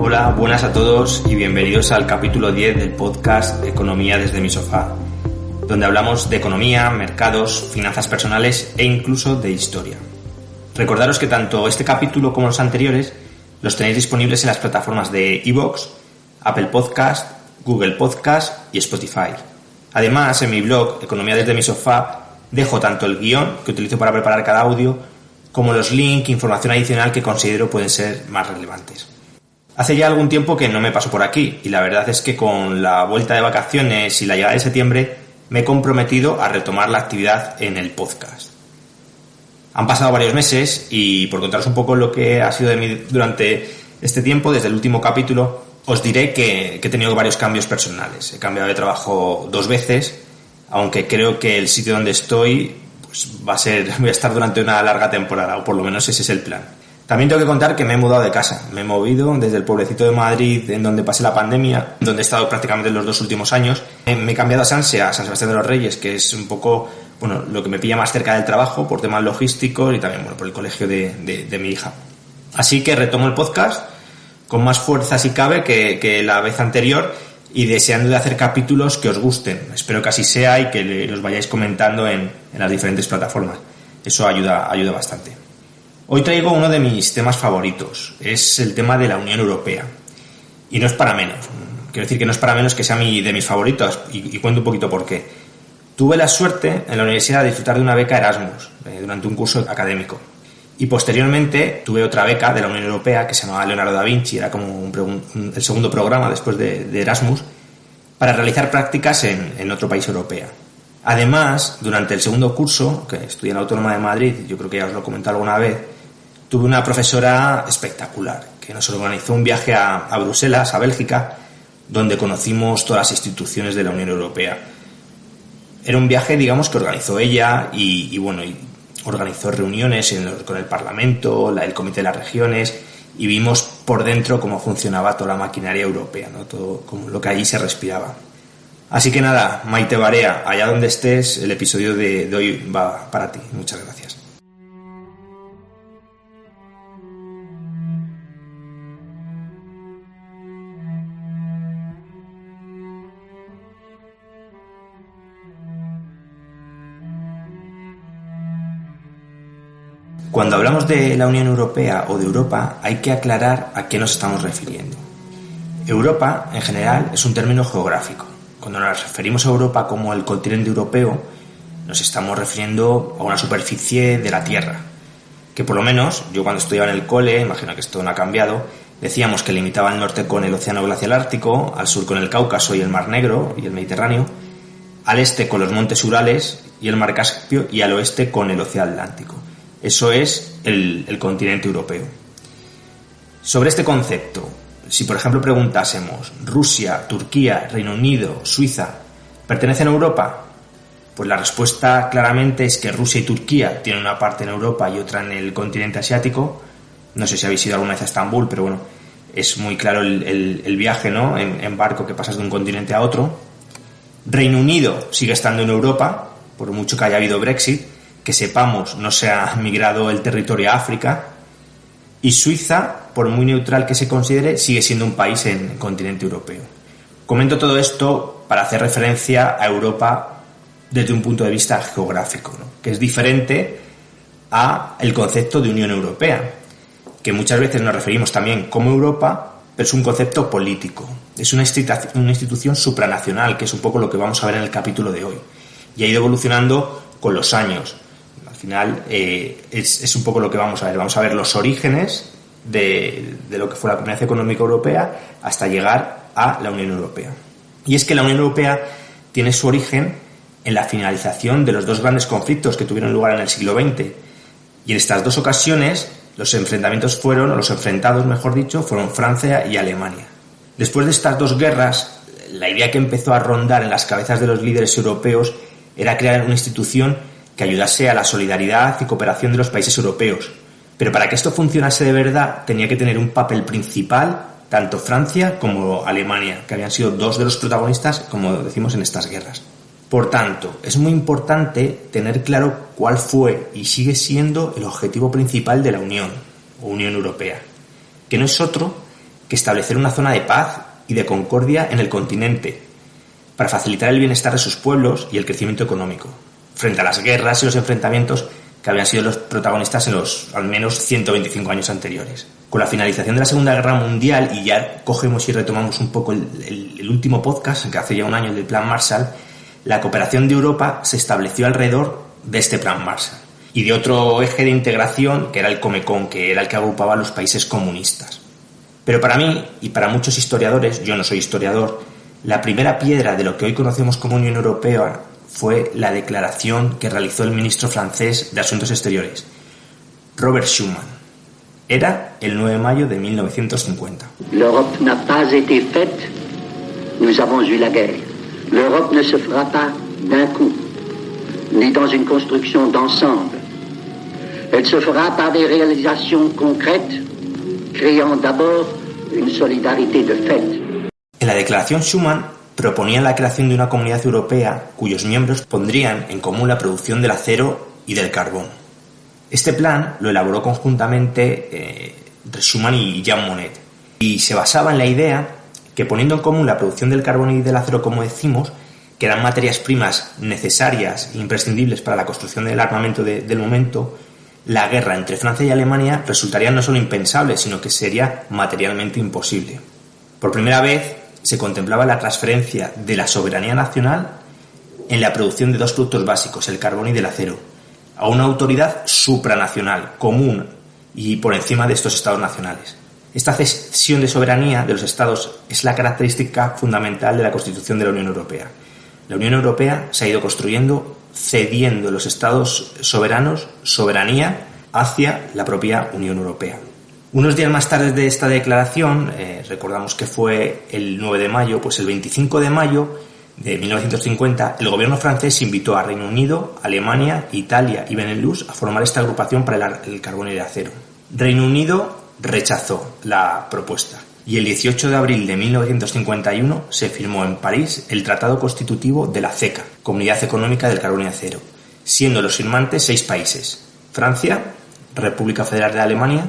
Hola, buenas a todos y bienvenidos al capítulo 10 del podcast Economía desde mi sofá, donde hablamos de economía, mercados, finanzas personales e incluso de historia. Recordaros que tanto este capítulo como los anteriores los tenéis disponibles en las plataformas de iVoox, Apple Podcast, Google Podcast y Spotify. Además, en mi blog Economía desde mi sofá dejo tanto el guión que utilizo para preparar cada audio como los links e información adicional que considero pueden ser más relevantes. Hace ya algún tiempo que no me paso por aquí y la verdad es que con la vuelta de vacaciones y la llegada de septiembre me he comprometido a retomar la actividad en el podcast. Han pasado varios meses y por contaros un poco lo que ha sido de mí durante este tiempo, desde el último capítulo, os diré que he tenido varios cambios personales. He cambiado de trabajo 2 veces, aunque creo que el sitio donde estoy voy a estar durante una larga temporada, o por lo menos ese es el plan. También tengo que contar que me he mudado de casa. Me he movido desde el pueblecito de Madrid, en donde pasé la pandemia, donde he estado prácticamente los 2 últimos años. Me he cambiado a Sanse, a San Sebastián de los Reyes, que es un poco lo que me pilla más cerca del trabajo, por temas logísticos y también por el colegio de mi hija. Así que retomo el podcast con más fuerza si cabe que la vez anterior y deseando de hacer capítulos que os gusten. Espero que así sea y que los vayáis comentando en las diferentes plataformas. Eso ayuda bastante. Hoy traigo uno de mis temas favoritos, es el tema de la Unión Europea. Y no es para menos, quiero decir que no es para menos que sea de mis favoritos, y cuento un poquito por qué. Tuve la suerte en la universidad de disfrutar de una beca Erasmus durante un curso académico. Y posteriormente tuve otra beca de la Unión Europea que se llamaba Leonardo da Vinci, era como el segundo programa después de Erasmus, para realizar prácticas en otro país europeo. Además, durante el segundo curso, que estudié en la Autónoma de Madrid, yo creo que ya os lo he comentado alguna vez, tuve una profesora espectacular que nos organizó un viaje a Bruselas, a Bélgica, donde conocimos todas las instituciones de la Unión Europea. Era un viaje, digamos, que organizó ella y organizó reuniones con el Parlamento, el Comité de las Regiones, y vimos por dentro cómo funcionaba toda la maquinaria europea, ¿no? Todo como lo que allí se respiraba. Así que nada, Maite Barea, allá donde estés, el episodio de hoy va para ti. Muchas gracias. Cuando hablamos de la Unión Europea o de Europa, hay que aclarar a qué nos estamos refiriendo. Europa, en general, es un término geográfico. Cuando nos referimos a Europa como el continente europeo, nos estamos refiriendo a una superficie de la Tierra, que por lo menos, yo cuando estudiaba en el cole, imagino que esto no ha cambiado, decíamos que limitaba al norte con el Océano Glacial Ártico, al sur con el Cáucaso y el Mar Negro y el Mediterráneo, al este con los montes Urales y el Mar Caspio y al oeste con el Océano Atlántico. Eso es el continente europeo. Sobre este concepto, si por ejemplo preguntásemos Rusia, Turquía, Reino Unido, Suiza, ¿pertenecen a Europa? Pues la respuesta claramente es que Rusia y Turquía tienen una parte en Europa y otra en el continente asiático. No sé si habéis ido alguna vez a Estambul, pero bueno, es muy claro el viaje, ¿no? En barco que pasas de un continente a otro. Reino Unido sigue estando en Europa, por mucho que haya habido Brexit, que sepamos no se ha migrado el territorio a África, y Suiza, por muy neutral que se considere, sigue siendo un país en el continente europeo. Comento todo esto para hacer referencia a Europa desde un punto de vista geográfico, ¿no? Que es diferente a el concepto de Unión Europea, que muchas veces nos referimos también como Europa, pero es un concepto político, es una institución supranacional, que es un poco lo que vamos a ver en el capítulo de hoy, y ha ido evolucionando con los años. Al final es un poco lo que vamos a ver los orígenes de lo que fue la Comunidad Económica Europea hasta llegar a la Unión Europea. Y es que la Unión Europea tiene su origen en la finalización de los 2 grandes conflictos que tuvieron lugar en el siglo XX, y en estas 2 ocasiones los enfrentados, fueron Francia y Alemania. Después de estas 2 guerras, la idea que empezó a rondar en las cabezas de los líderes europeos era crear una institución que ayudase a la solidaridad y cooperación de los países europeos. Pero para que esto funcionase de verdad, tenía que tener un papel principal tanto Francia como Alemania, que habían sido 2 de los protagonistas, como decimos, en estas guerras. Por tanto, es muy importante tener claro cuál fue y sigue siendo el objetivo principal de la Unión, o Unión Europea, que no es otro que establecer una zona de paz y de concordia en el continente, para facilitar el bienestar de sus pueblos y el crecimiento económico, frente a las guerras y los enfrentamientos que habían sido los protagonistas en los al menos 125 años anteriores. Con la finalización de la Segunda Guerra Mundial, y ya cogemos y retomamos un poco el último podcast, que hace ya un año, del Plan Marshall, la cooperación de Europa se estableció alrededor de este Plan Marshall y de otro eje de integración que era el Comecon, que era el que agrupaba a los países comunistas. Pero para mí, y para muchos historiadores, yo no soy historiador, la primera piedra de lo que hoy conocemos como Unión Europea fue la declaración que realizó el ministro francés de Asuntos Exteriores, Robert Schuman. Era el 9 de mayo de 1950. L'Europe n'a pas été faite, nous avons eu la guerre. L'Europe ne se fera pas d'un coup, ni dans une construction d'ensemble. Elle se fera par des réalisations concrètes, créant d'abord une solidarité de fait. En la declaración Schuman proponían la creación de una comunidad europea cuyos miembros pondrían en común la producción del acero y del carbón. Este plan lo elaboró conjuntamente Schuman y Jean Monnet, y se basaba en la idea que, poniendo en común la producción del carbón y del acero, como decimos, que eran materias primas necesarias e imprescindibles para la construcción del armamento del momento, la guerra entre Francia y Alemania resultaría no solo impensable, sino que sería materialmente imposible. Por primera vez se contemplaba la transferencia de la soberanía nacional en la producción de dos productos básicos, el carbón y del acero, a una autoridad supranacional, común y por encima de estos estados nacionales. Esta cesión de soberanía de los estados es la característica fundamental de la Constitución de la Unión Europea. La Unión Europea se ha ido construyendo cediendo los estados soberanos soberanía hacia la propia Unión Europea. Unos días más tarde de esta declaración, recordamos que fue el 9 de mayo, pues el 25 de mayo de 1950, el gobierno francés invitó a Reino Unido, Alemania, Italia y Benelux a formar esta agrupación para el carbón y el acero. Reino Unido rechazó la propuesta y el 18 de abril de 1951 se firmó en París el Tratado Constitutivo de la CECA, Comunidad Económica del Carbón y Acero, siendo los firmantes 6 países: Francia, República Federal de Alemania,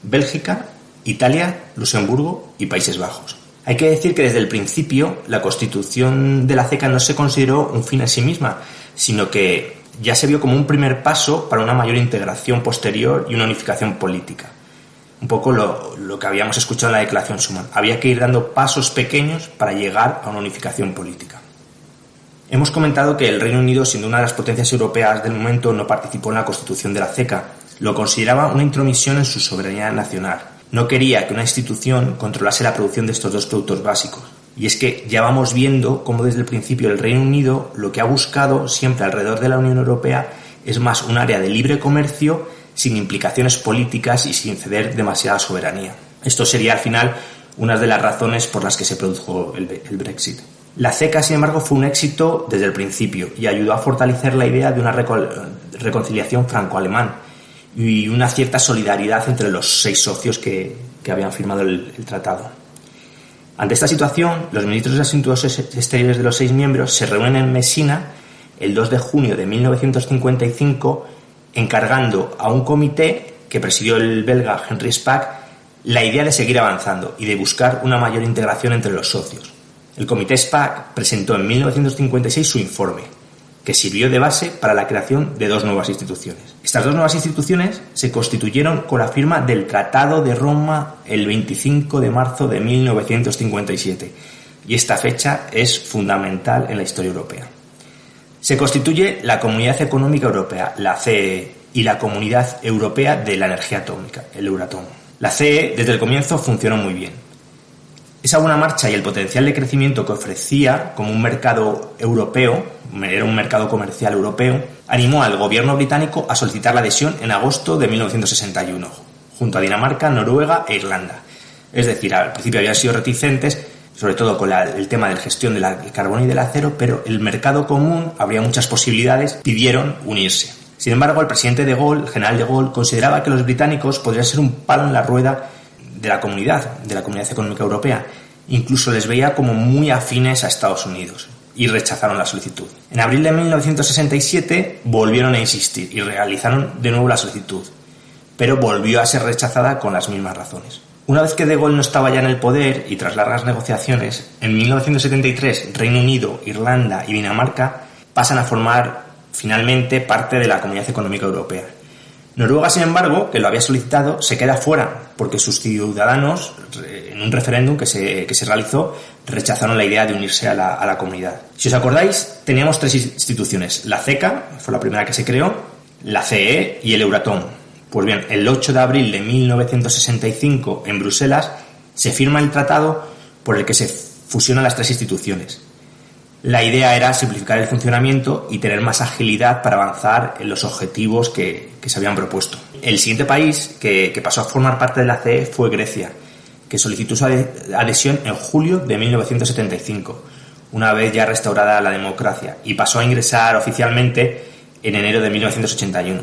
Bélgica, Italia, Luxemburgo y Países Bajos. Hay que decir que desde el principio la constitución de la CECA no se consideró un fin en sí misma, sino que ya se vio como un primer paso para una mayor integración posterior y una unificación política. Un poco lo que habíamos escuchado en la declaración Schuman. Había que ir dando pasos pequeños para llegar a una unificación política. Hemos comentado que el Reino Unido, siendo una de las potencias europeas del momento, no participó en la constitución de la CECA. Lo consideraba una intromisión en su soberanía nacional. No quería que una institución controlase la producción de estos dos productos básicos. Y es que ya vamos viendo cómo desde el principio el Reino Unido lo que ha buscado siempre alrededor de la Unión Europea es más un área de libre comercio sin implicaciones políticas y sin ceder demasiada soberanía. Esto sería al final una de las razones por las que se produjo el Brexit. La CECA, sin embargo, fue un éxito desde el principio y ayudó a fortalecer la idea de una reconciliación franco-alemán y una cierta solidaridad entre los 6 socios que habían firmado el tratado. Ante esta situación, los ministros de Asuntos Exteriores de los 6 miembros se reúnen en Messina el 2 de junio de 1955, encargando a un comité que presidió el belga Henri Spaak la idea de seguir avanzando y de buscar una mayor integración entre los socios. El comité Spaak presentó en 1956 su informe, que sirvió de base para la creación de 2 nuevas instituciones. Estas 2 nuevas instituciones se constituyeron con la firma del Tratado de Roma el 25 de marzo de 1957, y esta fecha es fundamental en la historia europea. Se constituye la Comunidad Económica Europea, la CEE, y la Comunidad Europea de la Energía Atómica, el Euratom. La CEE desde el comienzo funcionó muy bien. Esa buena marcha y el potencial de crecimiento que ofrecía como un mercado europeo, era un mercado comercial europeo, animó al gobierno británico a solicitar la adhesión en agosto de 1961, junto a Dinamarca, Noruega e Irlanda. Es decir, al principio habían sido reticentes, sobre todo con el tema de la gestión del carbón y del acero, pero el mercado común, habría muchas posibilidades, pidieron unirse. Sin embargo, el presidente de Gaulle, el general de Gaulle, consideraba que los británicos podrían ser un palo en la rueda de la Comunidad Económica Europea. Incluso les veía como muy afines a Estados Unidos y rechazaron la solicitud. En abril de 1967 volvieron a insistir y realizaron de nuevo la solicitud, pero volvió a ser rechazada con las mismas razones. Una vez que De Gaulle no estaba ya en el poder y tras largas negociaciones, en 1973 Reino Unido, Irlanda y Dinamarca pasan a formar finalmente parte de la Comunidad Económica Europea. Noruega, sin embargo, que lo había solicitado, se queda fuera porque sus ciudadanos, en un referéndum que se realizó, rechazaron la idea de unirse a la comunidad. Si os acordáis, teníamos 3 instituciones. La CECA, fue la primera que se creó, la CE y el Euratom. Pues bien, el 8 de abril de 1965, en Bruselas, se firma el tratado por el que se fusionan las 3 instituciones. La idea era simplificar el funcionamiento y tener más agilidad para avanzar en los objetivos que se habían propuesto. El siguiente país que pasó a formar parte de la CE fue Grecia, que solicitó su adhesión en julio de 1975, una vez ya restaurada la democracia, y pasó a ingresar oficialmente en enero de 1981.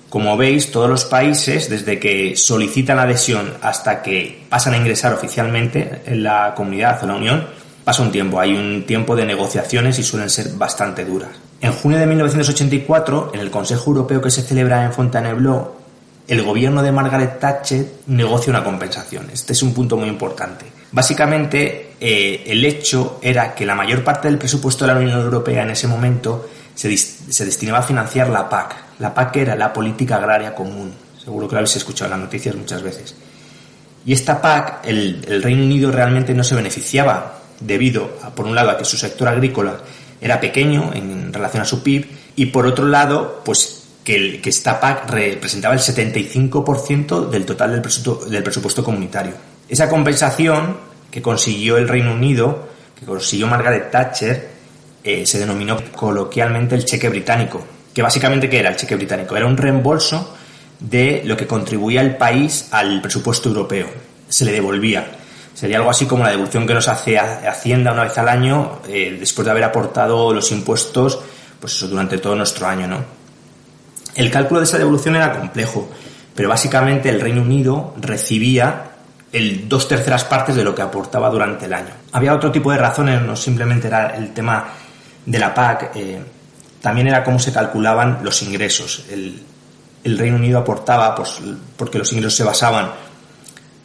Como veis, todos los países, desde que solicitan la adhesión hasta que pasan a ingresar oficialmente en la comunidad o la Unión, pasa un tiempo, hay un tiempo de negociaciones y suelen ser bastante duras. En junio de 1984, en el Consejo Europeo que se celebra en Fontainebleau, el gobierno de Margaret Thatcher negocia una compensación. Este es un punto muy importante. Básicamente, el hecho era que la mayor parte del presupuesto de la Unión Europea en ese momento se destinaba a financiar la PAC. La PAC era la Política Agraria Común. Seguro que lo habéis escuchado en las noticias muchas veces. Y esta PAC, el Reino Unido realmente no se beneficiaba debido, por un lado, a que su sector agrícola era pequeño en relación a su PIB y, por otro lado, pues que esta PAC representaba el 75% del total del presupuesto comunitario. Esa compensación que consiguió el Reino Unido, que consiguió Margaret Thatcher, se denominó coloquialmente el cheque británico. Que básicamente, ¿qué era el cheque británico? Era un reembolso de lo que contribuía el país al presupuesto europeo. Se le devolvía. Sería algo así como la devolución que nos hace Hacienda una vez al año, después de haber aportado los impuestos, pues eso, durante todo nuestro año, ¿no? El cálculo de esa devolución era complejo, pero básicamente el Reino Unido recibía 2/3 partes de lo que aportaba durante el año. Había otro tipo de razones, no simplemente era el tema de la PAC, también era cómo se calculaban los ingresos. El Reino Unido aportaba, pues, porque los ingresos se basaban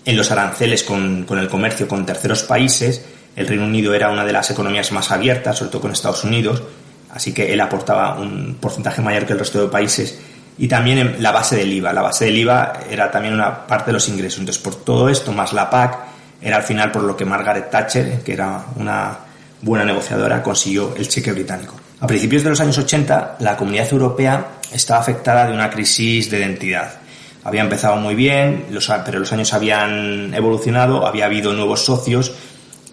en los aranceles con el comercio con terceros países. El Reino Unido era una de las economías más abiertas, sobre todo con Estados Unidos, así que él aportaba un porcentaje mayor que el resto de países. Y también en la base del IVA. La base del IVA era también una parte de los ingresos. Entonces, por todo esto, más la PAC, era al final por lo que Margaret Thatcher, que era una buena negociadora, consiguió el cheque británico. A principios de los años 80, la Comunidad Europea estaba afectada de una crisis de identidad. Había empezado muy bien, pero los años habían evolucionado, había habido nuevos socios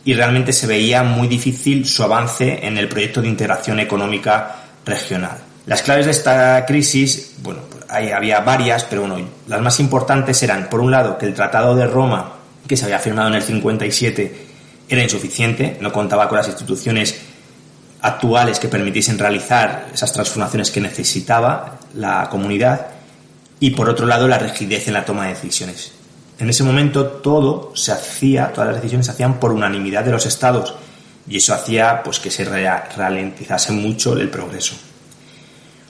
y realmente se veía muy difícil su avance en el proyecto de integración económica regional. Las claves de esta crisis, bueno, había varias, pero bueno, las más importantes eran, por un lado, que el Tratado de Roma, que se había firmado en el 57, era insuficiente, no contaba con las instituciones actuales que permitiesen realizar esas transformaciones que necesitaba la comunidad. Y por otro lado, la rigidez en la toma de decisiones. En ese momento todas las decisiones se hacían por unanimidad de los estados y eso hacía pues que se ralentizase mucho el progreso.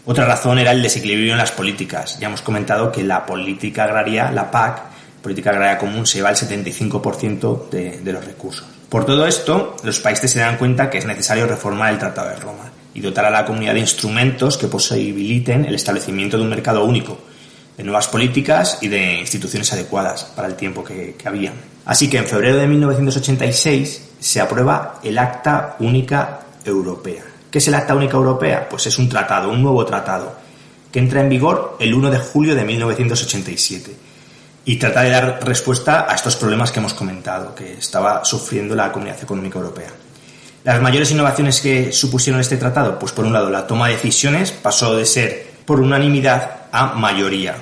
Otra razón era el desequilibrio en las políticas. Ya hemos comentado que la política agraria, la PAC, Política Agraria Común, se lleva el 75% de los recursos. Por todo esto, los países se dan cuenta que es necesario reformar el Tratado de Roma y dotar a la comunidad de instrumentos que posibiliten el establecimiento de un mercado único, de nuevas políticas y de instituciones adecuadas para el tiempo que había. Así que en febrero de 1986 se aprueba el Acta Única Europea. ¿Qué es el Acta Única Europea? Pues es un tratado, un nuevo tratado, que entra en vigor el 1 de julio de 1987 y trata de dar respuesta a estos problemas que hemos comentado, que estaba sufriendo la Comunidad Económica Europea. Las mayores innovaciones que supusieron este tratado, pues por un lado la toma de decisiones pasó de ser por unanimidad a mayoría.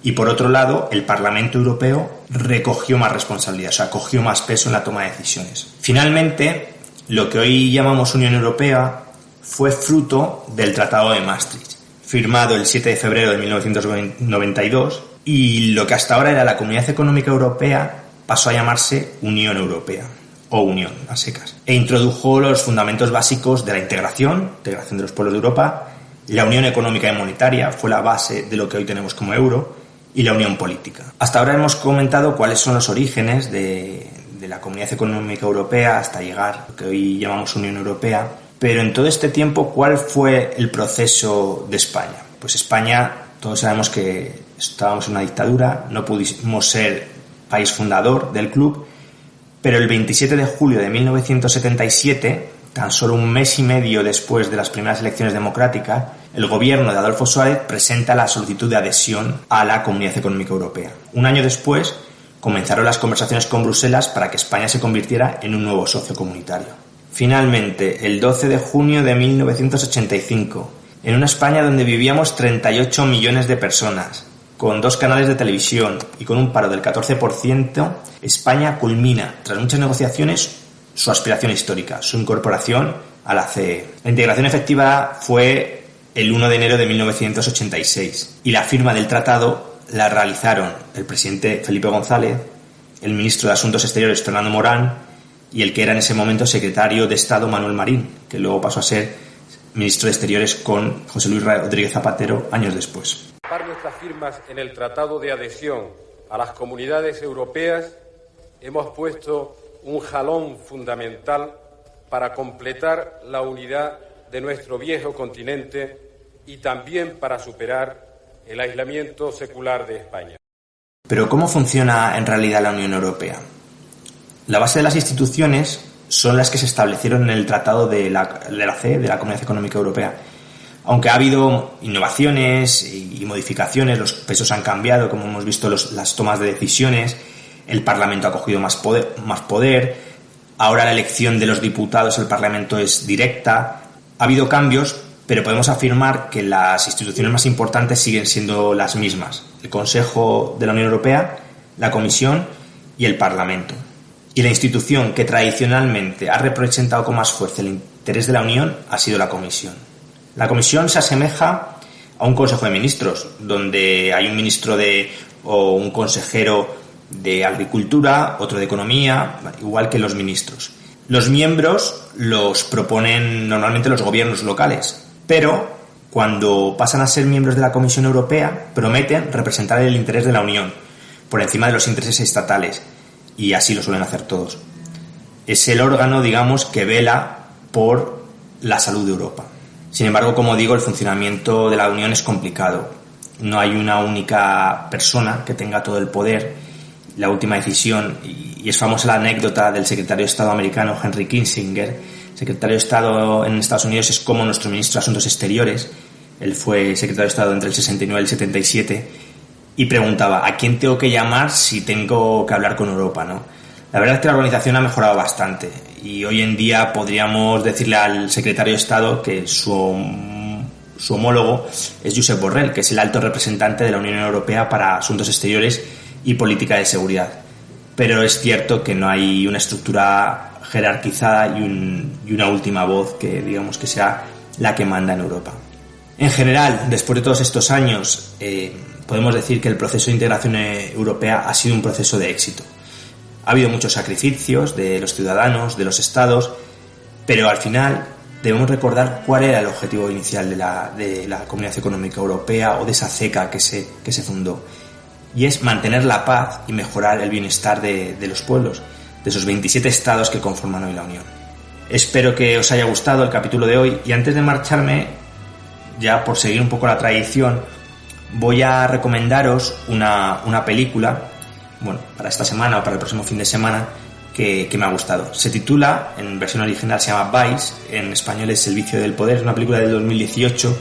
Y por otro lado, el Parlamento Europeo recogió más responsabilidad, o sea, cogió más peso en la toma de decisiones. Finalmente, lo que hoy llamamos Unión Europea fue fruto del Tratado de Maastricht, firmado el 7 de febrero de 1992, y lo que hasta ahora era la Comunidad Económica Europea pasó a llamarse Unión Europea, o Unión, a secas, e introdujo los fundamentos básicos de la integración de los pueblos de Europa. La Unión Económica y Monetaria fue la base de lo que hoy tenemos como euro, y la unión política. Hasta ahora hemos comentado cuáles son los orígenes de la Comunidad Económica Europea hasta llegar a lo que hoy llamamos Unión Europea, pero en todo este tiempo, ¿cuál fue el proceso de España? Pues España, todos sabemos que estábamos en una dictadura, no pudimos ser país fundador del club, pero el 27 de julio de 1977, tan solo un mes y medio después de las primeras elecciones democráticas, el gobierno de Adolfo Suárez presenta la solicitud de adhesión a la Comunidad Económica Europea. Un año después, comenzaron las conversaciones con Bruselas para que España se convirtiera en un nuevo socio comunitario. Finalmente, el 12 de junio de 1985, en una España donde vivíamos 38 millones de personas, con 2 canales de televisión y con un paro del 14%, España culmina, tras muchas negociaciones, su aspiración histórica, su incorporación a la CE. La integración efectiva fue el 1 de enero de 1986 y la firma del tratado la realizaron el presidente Felipe González, el ministro de Asuntos Exteriores Fernando Morán y el que era en ese momento secretario de Estado Manuel Marín, que luego pasó a ser ministro de Exteriores con José Luis Rodríguez Zapatero años después. Para nuestras firmas en el Tratado de Adhesión a las comunidades europeas hemos puesto un jalón fundamental para completar la unidad de nuestro viejo continente y también para superar el aislamiento secular de España. Pero ¿cómo funciona en realidad la Unión Europea? La base de las instituciones son las que se establecieron en el Tratado de la CE, de la Comunidad Económica Europea. Aunque ha habido innovaciones y modificaciones, los pesos han cambiado, como hemos visto las tomas de decisiones, el Parlamento ha cogido más poder, ahora la elección de los diputados al Parlamento es directa. Ha habido cambios, pero podemos afirmar que las instituciones más importantes siguen siendo las mismas: el Consejo de la Unión Europea, la Comisión y el Parlamento. Y la institución que tradicionalmente ha representado con más fuerza el interés de la Unión ha sido la Comisión. La Comisión se asemeja a un Consejo de Ministros, donde hay un ministro o un consejero de Agricultura, otro de Economía, igual que los ministros. Los miembros los proponen normalmente los gobiernos locales, pero cuando pasan a ser miembros de la Comisión Europea prometen representar el interés de la Unión por encima de los intereses estatales, y así lo suelen hacer todos. Es el órgano, digamos, que vela por la salud de Europa. Sin embargo, como digo, el funcionamiento de la Unión es complicado. No hay una única persona que tenga todo el poder, la última decisión, y es famosa la anécdota del secretario de Estado americano Henry Kissinger. Secretario de Estado en Estados Unidos es como nuestro ministro de Asuntos Exteriores. Él fue secretario de Estado entre el 69 y el 77 y preguntaba: ¿a quién tengo que llamar si tengo que hablar con Europa, ¿no? La verdad es que la organización ha mejorado bastante y hoy en día podríamos decirle al secretario de Estado que su homólogo es Josep Borrell, que es el alto representante de la Unión Europea para Asuntos Exteriores y Política de Seguridad. Pero es cierto que no hay una estructura jerarquizada y una última voz que digamos que sea la que manda en Europa. En general, después de todos estos años, podemos decir que el proceso de integración europea ha sido un proceso de éxito. Ha habido muchos sacrificios de los ciudadanos, de los estados, pero al final debemos recordar cuál era el objetivo inicial de la Comunidad Económica Europea o de esa CECA que se fundó, y es mantener la paz y mejorar el bienestar de los pueblos, de esos 27 estados que conforman hoy la Unión. Espero que os haya gustado el capítulo de hoy, y antes de marcharme, ya por seguir un poco la tradición, voy a recomendaros una película, bueno, para esta semana o para el próximo fin de semana, que me ha gustado. Se titula, en versión original se llama Vice, en español es El Vicio del Poder, es una película del 2018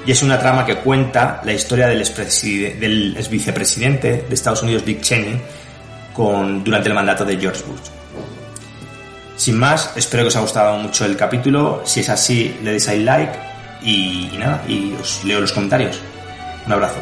y es una trama que cuenta la historia del ex vicepresidente de Estados Unidos, Dick Cheney, durante el mandato de George Bush. Sin más, espero que os haya gustado mucho el capítulo. Si es así, le deis al like y nada, y os leo los comentarios. Un abrazo.